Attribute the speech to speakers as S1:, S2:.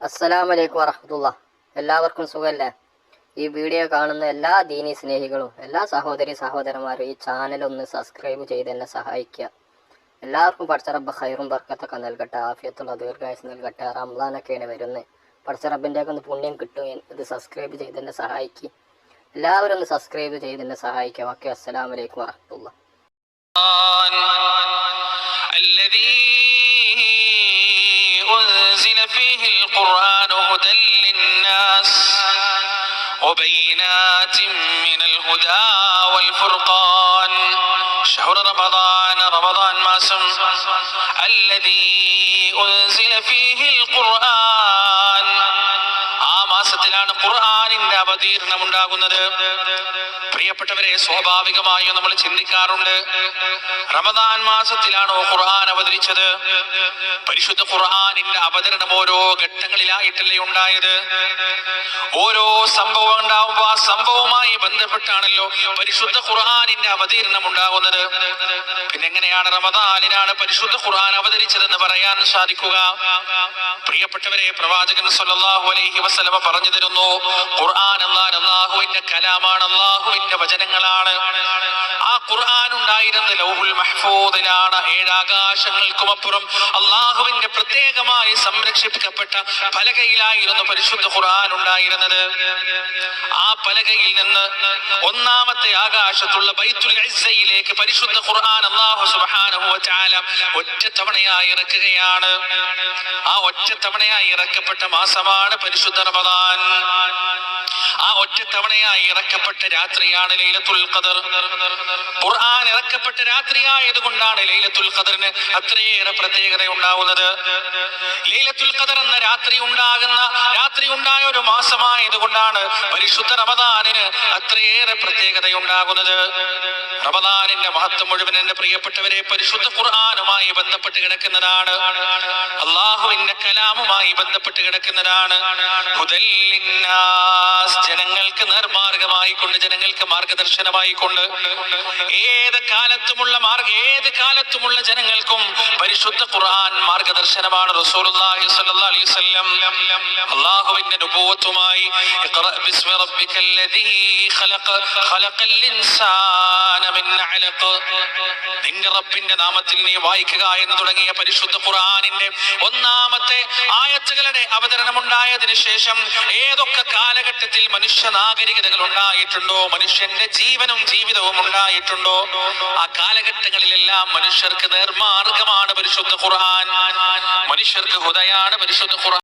S1: അസ്സലാമു അലൈക്കും വറഹ്മത്തുള്ളാഹി. എല്ലാവർക്കും സുഖല്ലേ? ഈ വീഡിയോ കാണുന്ന എല്ലാ ദീനി സ്നേഹികളും എല്ലാ സഹോദരി സഹോദരന്മാരും ഈ ചാനൽ ഒന്ന് സബ്സ്ക്രൈബ് ചെയ്ത് എന്നെ സഹായിക്കുക. എല്ലാവർക്കും പഠിച്ച റബ്ബ് ഖൈറും ബർക്കത്തൊക്കെ നൽകട്ടെ, ആഫിയത്തുള്ള ദീർഘായുസ് നൽകട്ടെ. റംളാനൊക്കെയാണ് വരുന്നത്. പഠിച്ച റബ്ബിൻ്റെയൊക്കെ ഒന്ന് പുണ്യം കിട്ടും. ഇത് സബ്സ്ക്രൈബ് ചെയ്ത് എന്നെ സഹായിക്കുക. എല്ലാവരും ഒന്ന് സബ്സ്ക്രൈബ് ചെയ്ത് എന്നെ സഹായിക്കുക. ഓക്കെ, അസ്സലാമു അലൈക്കും വറഹ്മത്തുള്ളാഹി.
S2: أنزل فيه القرآن هدى للناس وبينات من الهدى والفرقان شهر رمضان ماسم الذي أنزل فيه القرآن ആ മാസത്തിലാണ് ഖുർആനിന്റെ അവതീർണം ഉണ്ടാകുന്നത്. പ്രിയപ്പെട്ടവരെ, സ്വാഭാവികമായും നമ്മൾ ചിന്തിക്കാറുണ്ട്, റമദാൻ മാസത്തിലാണോ ഖുർആൻ അവതരിച്ചത്? പരിശുദ്ധ ഖുർആനിന്റെ അവതരണം ഓരോ ഘട്ടങ്ങളിലായിട്ടല്ലേ ഉണ്ടായത്? ഓരോ സംഭവം ഉണ്ടാവുമ്പോ ആ സംഭവവുമായി ബന്ധപ്പെട്ടാണല്ലോ പരിശുദ്ധ ഖുർആനിന്റെ അവതീർണം ഉണ്ടാകുന്നത്. പിന്നെ എങ്ങനെയാണ് റമദാനിലാണ് പരിശുദ്ധ ഖുർആൻ അവതരിച്ചതെന്ന് പറയാൻ സാധിക്കുക? പ്രിയപ്പെട്ടവരെ, പ്രവാചകൻ സല്ലല്ലാഹു അലൈഹി വസല്ലമ പറഞ്ഞു തരുന്നു, ഖുർആൻ അല്ലാഹുവിന്റെ കലാമാണ്, അല്ലാഹുവിന്റെ വചനങ്ങളാണ്. ആ ഖുർആൻ ഉണ്ടായിരുന്നത് ലൗഹുൽ മഹ്ഫൂദിലാണ്. 7 ആകാശങ്ങൾക്കുമപ്പുറം അല്ലാഹുവിന്റെ പ്രത്യേകമായി സംരക്ഷിക്കപ്പെട്ട പലകയിലായിരുന്നു പരിശുദ്ധ ഖുർആൻ ഉണ്ടായിരുന്നത്. ആ പലകയിൽ നിന്ന് ഒന്നാമത്തെ ആകാശത്തുള്ള ബൈത്തുൽ ഇസ്സയിലേക്ക് പരിശുദ്ധ ഖുർആൻ അല്ലാഹു സുബ്ഹാനഹു വ തആല ഒറ്റത്തവണയായി ഇറക്കുകയാണ്. ആ ഒറ്റത്തവണയായി ഇറക്കപ്പെട്ട മാസമാണ് പരിശുദ്ധ റമദാൻ. ആ ഒറ്റത്തവണയായി ഇറക്കപ്പെട്ട രാത്രിയാണ് ലൈലത്തുൽ ഖദർ. ഖുർആൻ ഇറക്കപ്പെട്ട രാത്രിയായതുകൊണ്ടാണ് ലൈലത്തുൽ ഖദറിന് അത്രയേറെ പ്രത്യേകത ഉണ്ടാവുന്നത്. ലൈലത്തുൽ ഖദർ എന്ന രാത്രി ഉണ്ടായ ഒരു മാസമായതുകൊണ്ടാണ് പരിശുദ്ധ റമദാനിന് അത്രയേറെ പ്രത്യേകത ഉണ്ടാകുന്നത്. റമദാനിന്റെ മഹത്വം മുഴുവൻ എന്റെ പ്രിയപ്പെട്ടവരെ പരിശുദ്ധ ഖുർആനുമായി ബന്ധപ്പെട്ട് കിടക്കുന്നതാണ്, അല്ലാഹുവിന്റെ കലാമുമായി ബന്ധപ്പെട്ട് കിടക്കുന്നതാണ്. ഹുദൽ ലിന്നാസ്, ജനങ്ങൾക്ക് നേർമാർഗമായി കൊണ്ട്, ജനങ്ങൾക്ക് മാർഗദർശനമായി കൊണ്ട്, ഏത് കാലത്തുമുള്ള ജനങ്ങൾക്കും പരിശുദ്ധ ഖുർആൻ മാർഗദർശനമാണ്. റസൂലുള്ളാഹി സ്വല്ലല്ലാഹു അലൈഹി വസല്ലം അല്ലാഹുവിന്റെ നുബുവത്തുമായി ഇഖ്റ ബിസ്മി റബ്ബിക്കല്ലദീ ഖലഖൽ ഇൻസാന മിൻ അലഖ്, നിന്റെ റബ്ബിന്റെ നാമത്തിൽ നീ വായിക്കുക എന്ന് തുടങ്ങിയ പരിശുദ്ധ ഖുർആനിന്റെ ഒന്നാമത്തെ ആയത്തുകളുടെ അവതരണം ഉണ്ടായതിനു ശേഷം ഏതൊക്കെ കാലഘട്ടത്തിൽ മനുഷ്യ നാഗരികതകൾ ഉണ്ടായിട്ടുണ്ടോ, മനുഷ്യന്റെ ജീവനും ജീവിതവും ഉണ്ടായിട്ടുണ്ടോ, ആ കാലഘട്ടങ്ങളിലെല്ലാം മനുഷ്യർക്ക് നേർമാർഗമാണ് പരിശുദ്ധ ഖുർആൻ, മനുഷ്യർക്ക് ഹുദയാണ് പരിശുദ്ധ ഖുർആൻ.